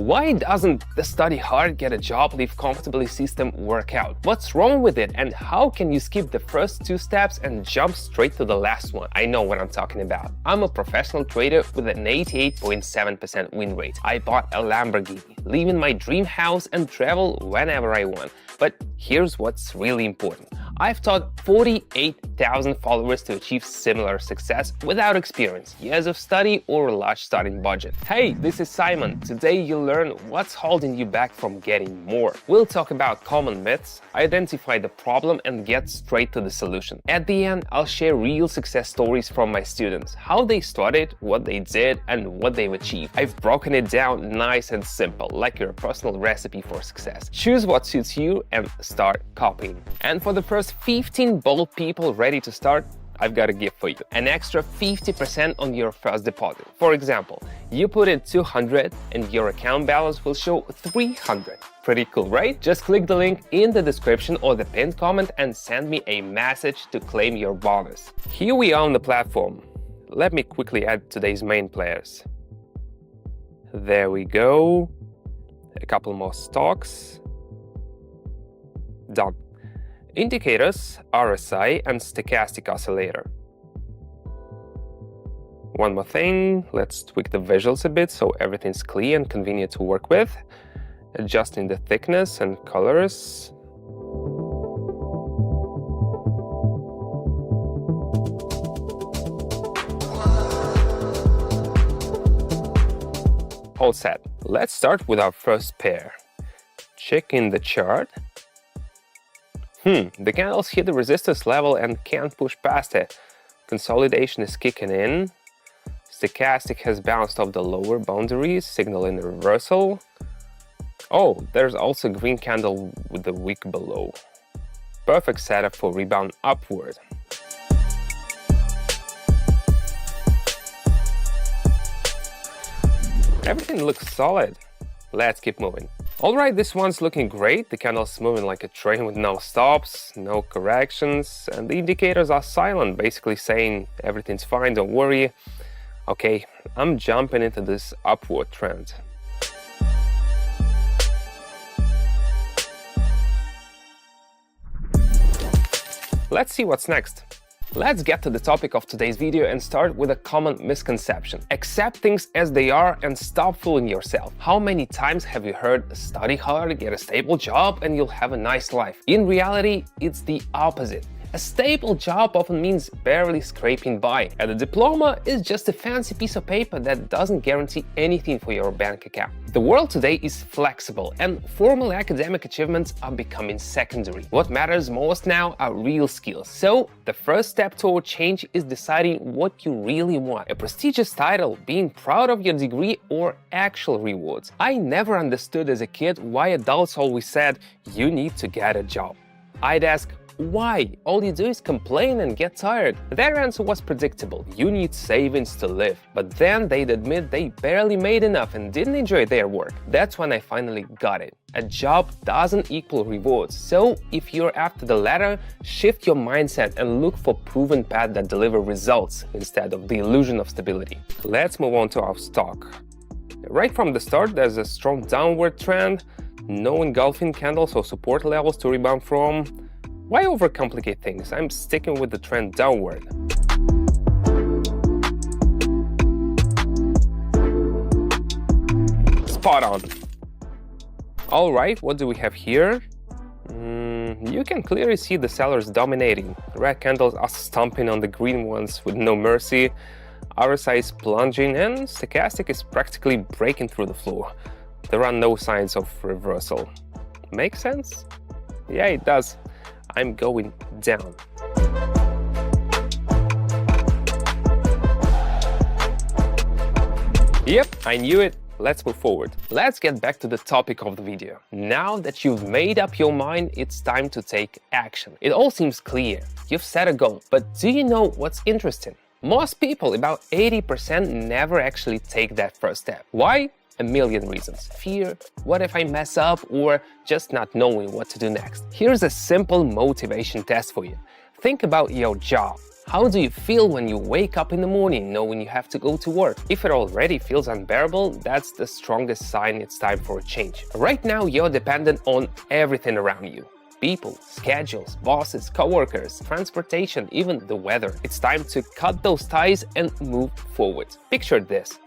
Why doesn't the study hard, get a job, live comfortably system work out? What's wrong with it, and how can you skip the first two steps and jump straight to the last one? I know what I'm talking about. I'm a professional trader with an 88.7% win rate. I bought a Lamborghini, live in my dream house, and travel whenever I want. But here's what's really important. I've taught 48,000 followers to achieve similar success without experience, years of study, or a large starting budget. Hey, this is Simon. Today you'll learn what's holding you back from getting more. We'll talk about common myths, identify the problem, and get straight to the solution. At the end, I'll share real success stories from my students, how they started, what they did, and what they've achieved. I've broken it down nice and simple, like your personal recipe for success. Choose what suits you and start copying. And for the first 15 bold people ready to start, I've got a gift for you. An extra 50% on your first deposit. For example, you put in 200 and your account balance will show 300. Pretty cool, right? Just click the link in the description or the pinned comment and send me a message to claim your bonus. Here we are on the platform. Let me quickly add today's main players. There we go. A couple more stocks. Done. Indicators, RSI, and stochastic oscillator. One more thing, let's tweak the visuals a bit so everything's clear and convenient to work with. Adjusting the thickness and colors. All set. Let's start with our first pair. Check in the chart. The candles hit the resistance level and can't push past it. Consolidation is kicking in. Stochastic has bounced off the lower boundaries, signaling a reversal. Oh, there's also a green candle with the wick below. Perfect setup for rebound upward. Everything looks solid. Let's keep moving. Alright, this one's looking great. The candle's moving like a train with no stops, no corrections, and the indicators are silent, basically saying everything's fine, don't worry. Okay, I'm jumping into this upward trend. Let's see what's next. Let's get to the topic of today's video and start with a common misconception. Accept things as they are and stop fooling yourself. How many times have you heard study hard, get a stable job, and you'll have a nice life? In reality, it's the opposite. A stable job often means barely scraping by, and a diploma is just a fancy piece of paper that doesn't guarantee anything for your bank account. The world today is flexible, and formal academic achievements are becoming secondary. What matters most now are real skills. So, the first step toward change is deciding what you really want. A prestigious title, being proud of your degree, or actual rewards. I never understood as a kid why adults always said, "You need to get a job." I'd ask, why? All you do is complain and get tired. Their answer was predictable. You need savings to live. But then they'd admit they barely made enough and didn't enjoy their work. That's when I finally got it. A job doesn't equal rewards. So if you're after the latter, shift your mindset and look for proven paths that deliver results instead of the illusion of stability. Let's move on to our stock. Right from the start, there's a strong downward trend. No engulfing candles or support levels to rebound from. Why overcomplicate things? I'm sticking with the trend downward. Spot on. Alright, what do we have here? You can clearly see the sellers dominating. Red candles are stomping on the green ones with no mercy. RSI is plunging and stochastic is practically breaking through the floor. There are no signs of reversal. Make sense? Yeah, it does. I'm going down. Yep, I knew it. Let's move forward. Let's get back to the topic of the video. Now that you've made up your mind, it's time to take action. It all seems clear. You've set a goal, but do you know what's interesting? Most people, about 80%, never actually take that first step. Why? A million reasons. Fear, what if I mess up, or just not knowing what to do next. Here's a simple motivation test for you. Think about your job. How do you feel when you wake up in the morning knowing you have to go to work? If it already feels unbearable, that's the strongest sign it's time for a change. Right now, you're dependent on everything around you. People, schedules, bosses, coworkers, transportation, even the weather. It's time to cut those ties and move forward. Picture this.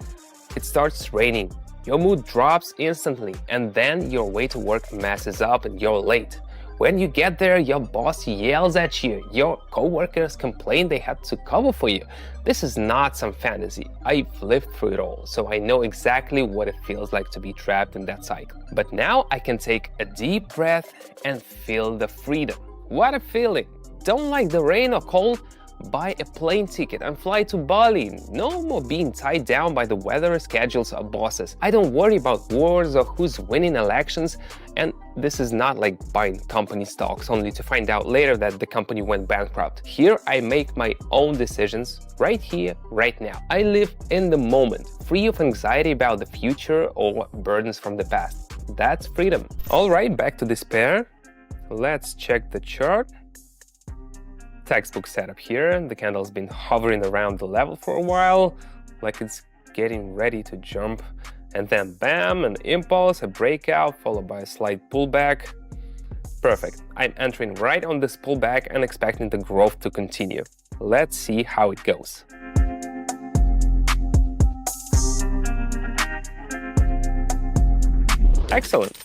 It starts raining. Your mood drops instantly, and then your way to work messes up and you're late. When you get there, your boss yells at you, your coworkers complain they had to cover for you. This is not some fantasy. I've lived through it all, so I know exactly what it feels like to be trapped in that cycle. But now I can take a deep breath and feel the freedom. What a feeling! Don't like the rain or cold? Buy a plane ticket and fly to Bali. No more being tied down by the weather, schedules, or bosses. I don't worry about wars or who's winning elections. And this is not like buying company stocks only to find out later that the company went bankrupt. Here I make my own decisions right here, right now. I live in the moment, free of anxiety about the future or burdens from the past. That's freedom. All right, back to despair. Let's check the chart. Textbook setup here. The candle's been hovering around the level for a while, like it's getting ready to jump. And then bam, an impulse, a breakout, followed by a slight pullback. Perfect. I'm entering right on this pullback and expecting the growth to continue. Let's see how it goes. Excellent.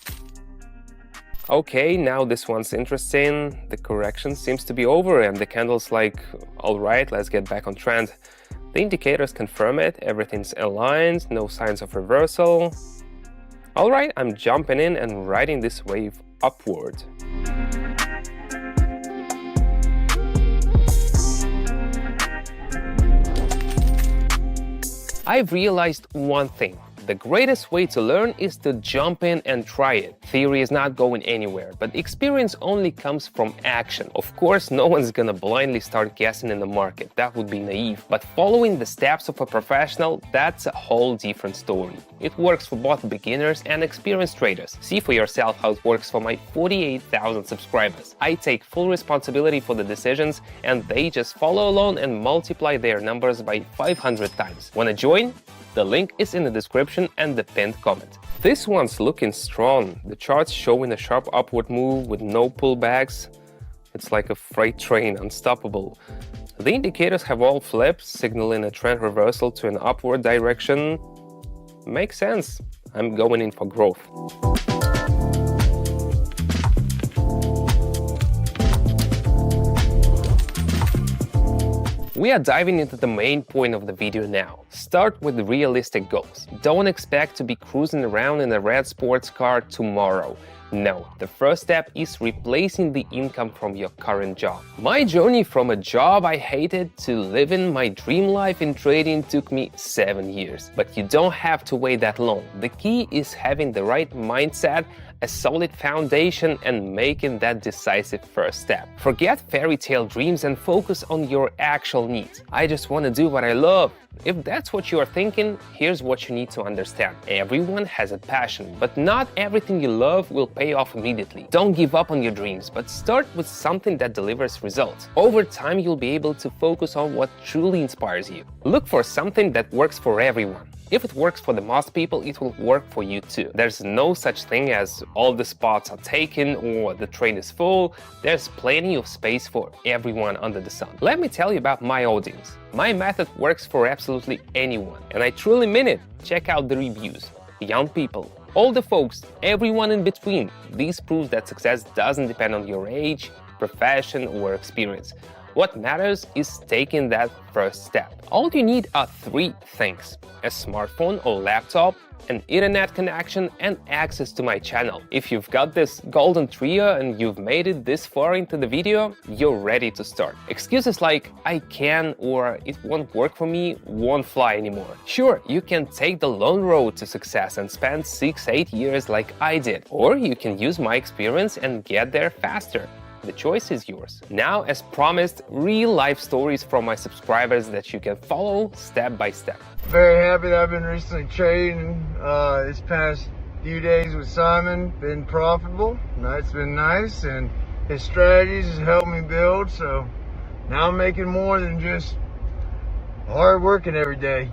Okay, now this one's interesting. The correction seems to be over and the candle's like, all right, let's get back on trend. The indicators confirm it, everything's aligned, no signs of reversal. All right, I'm jumping in and riding this wave upward. I've realized one thing. The greatest way to learn is to jump in and try it. Theory is not going anywhere, but experience only comes from action. Of course, no one's gonna blindly start guessing in the market. That would be naive. But following the steps of a professional, that's a whole different story. It works for both beginners and experienced traders. See for yourself how it works for my 48,000 subscribers. I take full responsibility for the decisions, and they just follow along and multiply their numbers by 500 times. Wanna join? The link is in the description and the pinned comment. This one's looking strong. The chart's showing a sharp upward move with no pullbacks. It's like a freight train, unstoppable. The indicators have all flipped, signaling a trend reversal to an upward direction. Makes sense. I'm going in for growth. We are diving into the main point of the video now. Start with realistic goals. Don't expect to be cruising around in a red sports car tomorrow. No, the first step is replacing the income from your current job. My journey from a job I hated to living my dream life in trading took me 7 years. But you don't have to wait that long. The key is having the right mindset, a solid foundation, and making that decisive first step. Forget fairy tale dreams and focus on your actual needs. I just want to do what I love. If that's what you are thinking, here's what you need to understand. Everyone has a passion, but not everything you love will pay off immediately. Don't give up on your dreams, but start with something that delivers results. Over time, you'll be able to focus on what truly inspires you. Look for something that works for everyone. If it works for the most people, it will work for you too. There's no such thing as all the spots are taken or the train is full. There's plenty of space for everyone under the sun. Let me tell you about my audience. My method works for absolutely anyone, and I truly mean it. Check out the reviews. Young people, older folks, everyone in between. This proves that success doesn't depend on your age, profession, or experience. What matters is taking that first step. All you need are 3 things: a smartphone or laptop, an internet connection, and access to my channel. If you've got this golden trio and you've made it this far into the video, you're ready to start. Excuses like "I can" or "it won't work for me" won't fly anymore. Sure, you can take the long road to success and spend 6-8 years like I did, or you can use my experience and get there faster. The choice is yours. Now, as promised, real-life stories from my subscribers that you can follow step by step. Very happy that I've been recently trading this past few days with Simon. Been profitable. It's been nice, and his strategies has helped me build, so Now I'm making more than just hard working every day.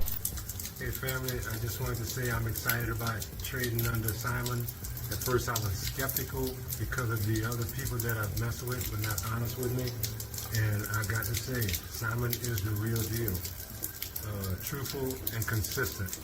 Hey family, I just wanted to say I'm excited about trading under Simon. At first I was skeptical because of the other people that I've messed with were not honest with me. And I got to say, Simon is the real deal. Truthful and consistent.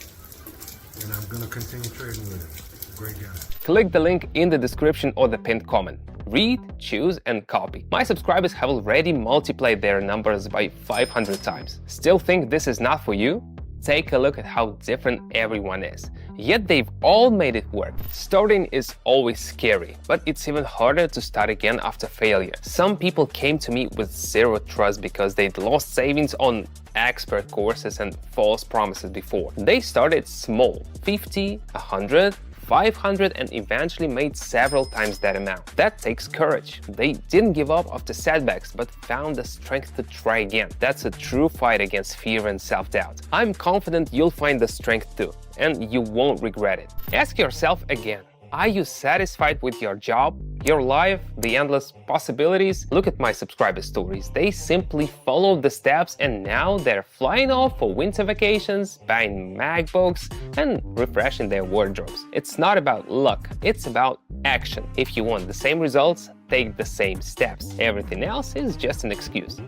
And I'm gonna continue trading with him. Great guy. Click the link in the description or the pinned comment. Read, choose, and copy. My subscribers have already multiplied their numbers by 500 times. Still think this is not for you? Take a look at how different everyone is. Yet they've all made it work. Starting is always scary, but it's even harder to start again after failure. Some people came to me with zero trust because they'd lost savings on expert courses and false promises before. They started small, 50, 100, 500, and eventually made several times that amount. That takes courage. They didn't give up after setbacks, but found the strength to try again. That's a true fight against fear and self-doubt. I'm confident you'll find the strength too, and you won't regret it. Ask yourself again, are you satisfied with your job, your life, the endless possibilities? Look at my subscriber stories. They simply followed the steps and now they're flying off for winter vacations, buying MacBooks, and refreshing their wardrobes. It's not about luck, it's about action. If you want the same results, take the same steps. Everything else is just an excuse.